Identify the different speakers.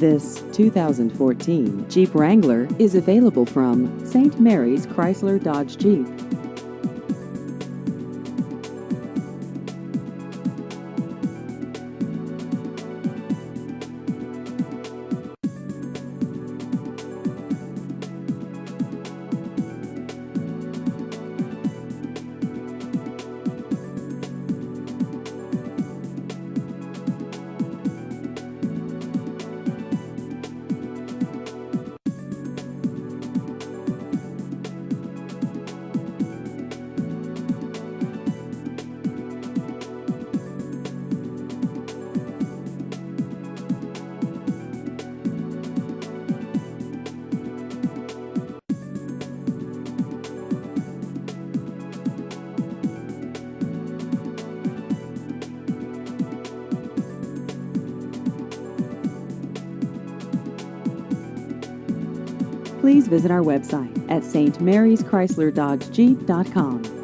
Speaker 1: This 2014 Jeep Wrangler is available from St. Mary's Chrysler Dodge Jeep. Please visit our website at stmaryschryslerDodgeJeep.com.